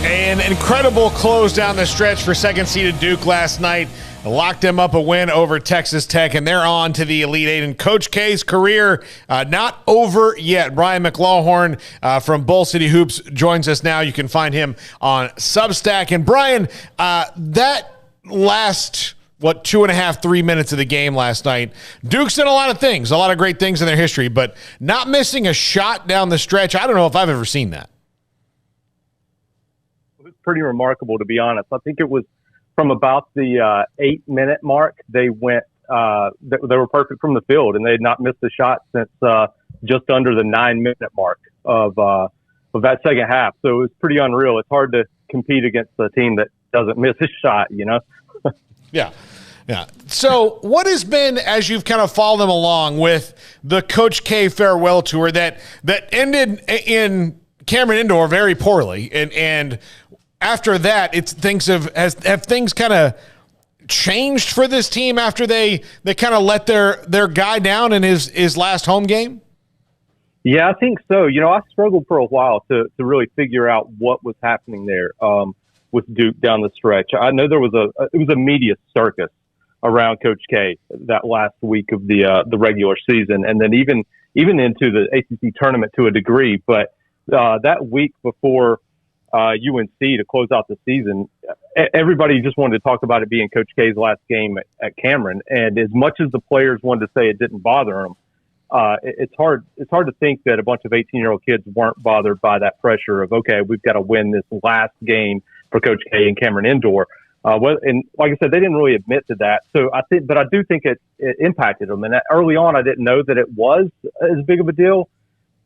An incredible close down the stretch for second-seeded Duke last night. Locked them up a win over Texas Tech, and they're on to the Elite Eight. And Coach K's career not over yet. Brian McLawhorn from Bull City Hoops joins us now. You can find him on Substack. And Brian, that last 2.5, 3 minutes of the game last night, Duke's done a lot of things, a lot of great things in their history, but not missing a shot down the stretch. I don't know if I've ever seen that. It was pretty remarkable, to be honest. I think it was from about the 8-minute mark, they went. They were perfect from the field, and they had not missed a shot since just under the 9-minute mark of that second half. So it was pretty unreal. It's hard to compete against a team that doesn't miss a shot, you know? Yeah. Yeah. So what has been, as you've kind of followed them along with the Coach K farewell tour that ended in Cameron Indoor very poorly, and after that, have things kind of changed for this team after they kind of let their guy down in his last home game? Yeah, I think so. You know, I struggled for a while to really figure out what was happening there with Duke down the stretch. I know there was a media circus around Coach K that last week of the regular season, and then even into the ACC tournament to a degree. But that week before UNC to close out the season, everybody just wanted to talk about it being Coach K's last game at Cameron. And as much as the players wanted to say it didn't bother them, it's hard to think that a bunch of 18-year-old kids weren't bothered by that pressure of, okay, we've got to win this last game for Coach K in Cameron Indoor. And like I said, they didn't really admit to that. So I do think it impacted them. And early on, I didn't know that it was as big of a deal.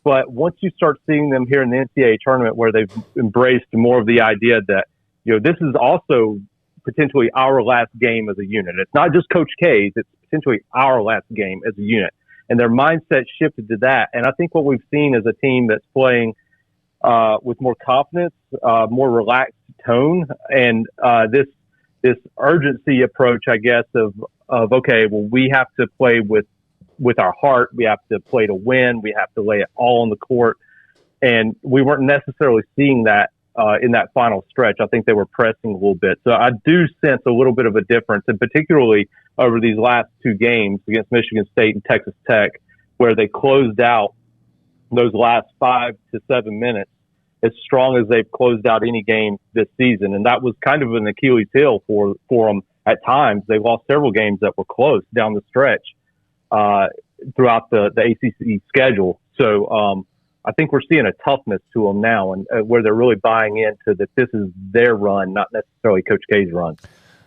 But once you start seeing them here in the NCAA tournament, where they've embraced more of the idea that, you know, this is also potentially our last game as a unit. It's not just Coach K's; it's potentially our last game as a unit. And their mindset shifted to that. And I think what we've seen is a team that's playing with more confidence, more relaxed tone, and this urgency approach, I guess, of okay, well, we have to play with our heart. We have to play to win. We have to lay it all on the court. And we weren't necessarily seeing that in that final stretch. I think they were pressing a little bit. So I do sense a little bit of a difference, and particularly over these last two games against Michigan State and Texas Tech, where they closed out those last 5 to 7 minutes as strong as they've closed out any game this season. And that was kind of an Achilles heel for them at times. They lost several games that were close down the stretch throughout the ACC schedule. So I think we're seeing a toughness to them now, and where they're really buying into that this is their run, not necessarily Coach K's run.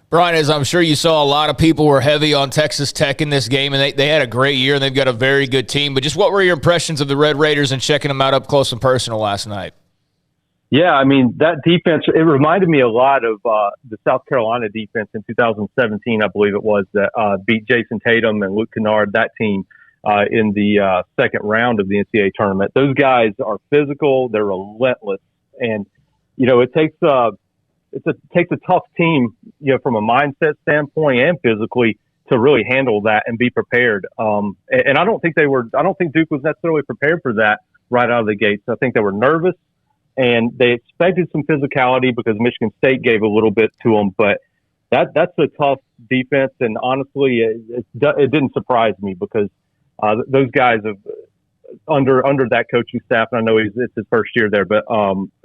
Brian, as I'm sure you saw, a lot of people were heavy on Texas Tech in this game, and they had a great year, and they've got a very good team. But just what were your impressions of the Red Raiders and checking them out up close and personal last night? Yeah, I mean, that defense, it reminded me a lot of the South Carolina defense in 2017, I believe it was, that beat Jason Tatum and Luke Kennard, that team, in the second round of the NCAA tournament. Those guys are physical, they're relentless, and, you know, it takes a tough team, you know, from a mindset standpoint and physically to really handle that and be prepared. And I don't think Duke was necessarily prepared for that right out of the gates. I think they were nervous, and they expected some physicality because Michigan State gave a little bit to them. But that's a tough defense, and honestly, it didn't surprise me because those guys have under that coaching staff. And I know it's his first year there, but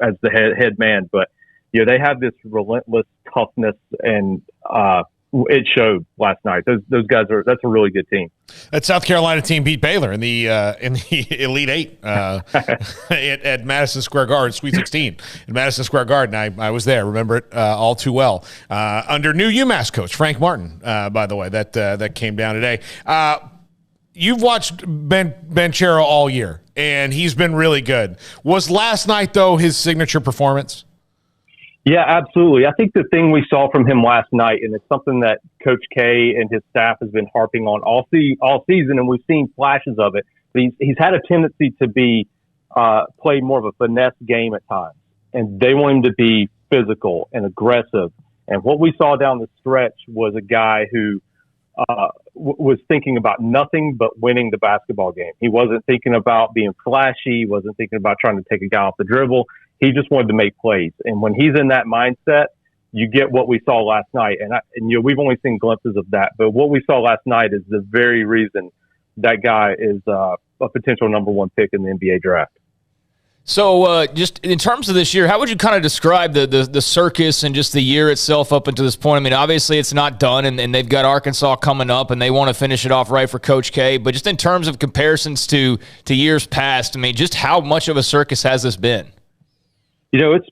as the head man, but you know, they have this relentless toughness, and it showed last night. Those guys that's a really good team. That South Carolina team beat Baylor in the Elite Eight at Madison Square Garden, Sweet 16 in Madison Square Garden. I was there, remember it all too well. Under new UMass coach Frank Martin, by the way, that came down today. You've watched Ben Banchero all year, and he's been really good. Was last night, though, his signature performance? Yeah, absolutely. I think the thing we saw from him last night, and it's something that Coach K and his staff has been harping on all season, and we've seen flashes of it. But he's had a tendency to play more of a finesse game at times, and they want him to be physical and aggressive. And what we saw down the stretch was a guy who was thinking about nothing but winning the basketball game. He wasn't thinking about being flashy. He wasn't thinking about trying to take a guy off the dribble. He just wanted to make plays. And when he's in that mindset, you get what we saw last night. And we've only seen glimpses of that. But what we saw last night is the very reason that guy is a potential number 1 pick in the NBA draft. So just in terms of this year, how would you kind of describe the circus and just the year itself up until this point? I mean, obviously it's not done, and they've got Arkansas coming up, and they want to finish it off right for Coach K. But just in terms of comparisons to years past, I mean, just how much of a circus has this been? It's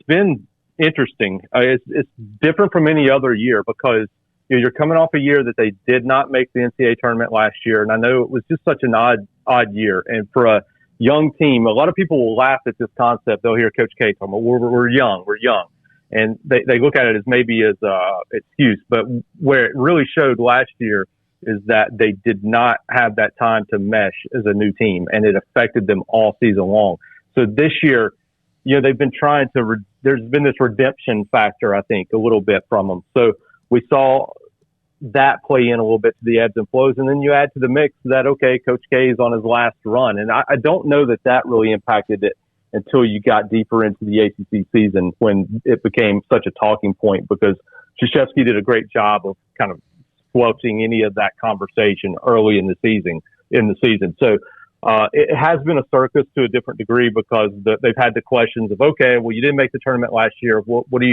been interesting. It's different from any other year because you're coming off a year that they did not make the NCAA tournament last year, and I know it was just such an odd year. And for a young team, a lot of people will laugh at this concept. They'll hear Coach K talking about we're young, and they look at it as maybe as excuse. But where it really showed last year is that they did not have that time to mesh as a new team, and it affected them all season long. So this year, they've been trying to. There's been this redemption factor, I think, a little bit from them. So we saw that play in a little bit to the ebbs and flows. And then you add to the mix that, okay, Coach K is on his last run. And I don't know that really impacted it until you got deeper into the ACC season when it became such a talking point because Krzyzewski did a great job of kind of squelching any of that conversation early in the season. So it has been a circus to a different degree because they've had the questions of, okay, well, you didn't make the tournament last year. What do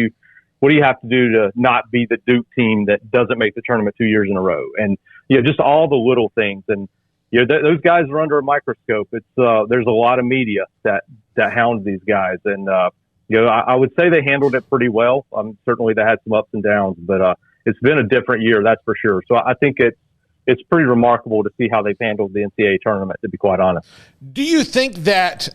you have to do to not be the Duke team that doesn't make the tournament 2 years in a row? And, just all the little things. And, those guys are under a microscope. It's, there's a lot of media that hounds these guys. And, I would say they handled it pretty well. Certainly they had some ups and downs, but, it's been a different year, that's for sure. So I think it's pretty remarkable to see how they've handled the NCAA tournament, to be quite honest. Do you think that,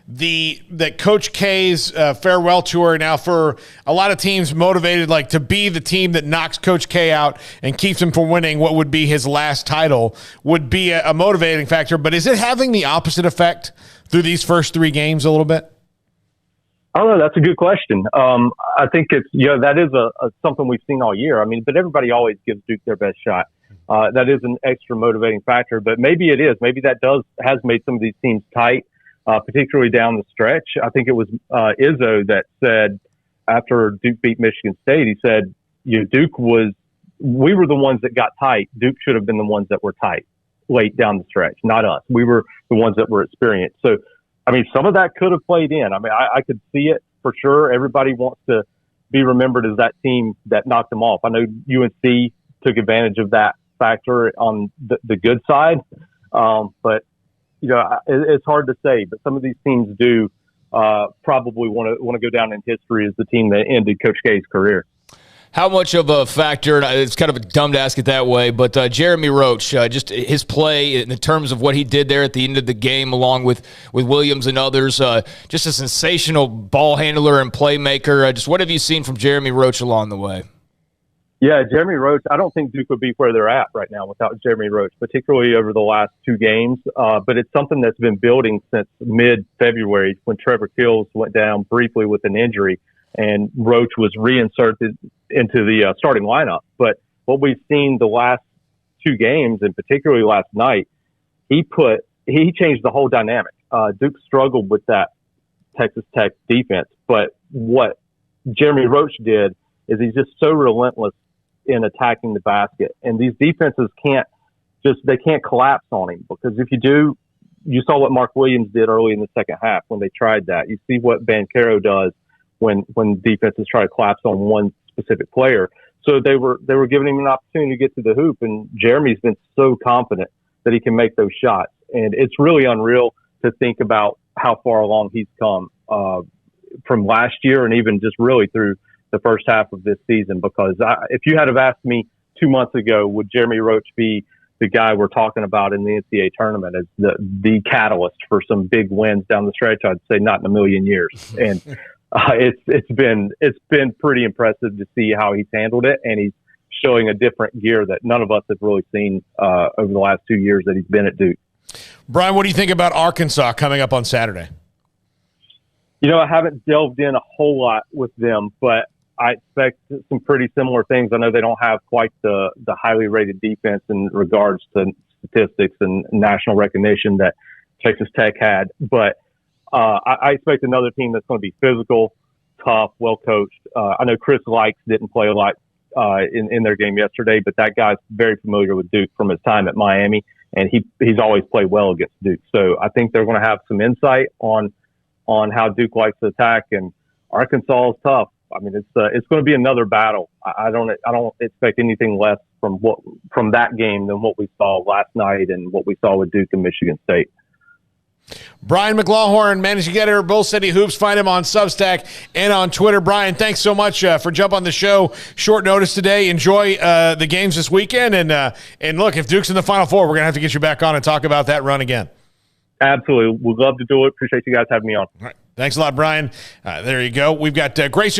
that Coach K's farewell tour now for a lot of teams motivated like to be the team that knocks Coach K out and keeps him from winning what would be his last title would be a motivating factor, but is it having the opposite effect through these first 3 games a little bit? I don't know. That's a good question. I think it's, that is something we've seen all year. I mean, but everybody always gives Duke their best shot. That is an extra motivating factor, but maybe it is. Maybe that has made some of these teams tight. Particularly down the stretch. I think it was Izzo that said after Duke beat Michigan State, he said, we were the ones that got tight. Duke should have been the ones that were tight late down the stretch, not us. We were the ones that were experienced. So, I mean, some of that could have played in. I mean, I could see it for sure. Everybody wants to be remembered as that team that knocked them off. I know UNC took advantage of that factor on the good side, but it's hard to say, but some of these teams do probably want to go down in history as the team that ended Coach K's career. How much of a factor, it's kind of dumb to ask it that way, but Jeremy Roach, just his play in terms of what he did there at the end of the game along with Williams and others, just a sensational ball handler and playmaker. Just what have you seen from Jeremy Roach along the way? Yeah, Jeremy Roach, I don't think Duke would be where they're at right now without Jeremy Roach, particularly over the last 2 games. But it's something that's been building since mid-February when Trevor Kills went down briefly with an injury and Roach was reinserted into the starting lineup. But what we've seen the last 2 games, and particularly last night, he changed the whole dynamic. Duke struggled with that Texas Tech defense, but what Jeremy Roach did is he's just so relentless in attacking the basket. And these defenses can't collapse on him because if you do, you saw what Mark Williams did early in the second half when they tried that. You see what Banchero does when defenses try to collapse on one specific player. So they were giving him an opportunity to get to the hoop, and Jeremy's been so confident that he can make those shots. And it's really unreal to think about how far along he's come from last year and even just really through the first half of this season, because if you had have asked me 2 months ago, would Jeremy Roach be the guy we're talking about in the NCAA tournament as the catalyst for some big wins down the stretch, I'd say not in a million years. And it's been pretty impressive to see how he's handled it, and he's showing a different gear that none of us have really seen over the last 2 years that he's been at Duke. Brian, what do you think about Arkansas coming up on Saturday? I haven't delved in a whole lot with them, but I expect some pretty similar things. I know they don't have quite the highly rated defense in regards to statistics and national recognition that Texas Tech had, but I expect another team that's going to be physical, tough, well coached. I know Chris Likes didn't play a lot in their game yesterday, but that guy's very familiar with Duke from his time at Miami, and he's always played well against Duke. So I think they're going to have some insight on how Duke likes to attack, and Arkansas is tough. I mean, it's going to be another battle. I don't expect anything less from that game than what we saw last night and what we saw with Duke and Michigan State. Brian McLawhorn, Managing Editor, Bull City Hoops. Find him on Substack and on Twitter. Brian, thanks so much for jumping on the show. Short notice today. Enjoy the games this weekend. And look, if Duke's in the Final Four, we're going to have to get you back on and talk about that run again. Absolutely. We'd love to do it. Appreciate you guys having me on. All right. Thanks a lot, Brian. There you go. We've got Grace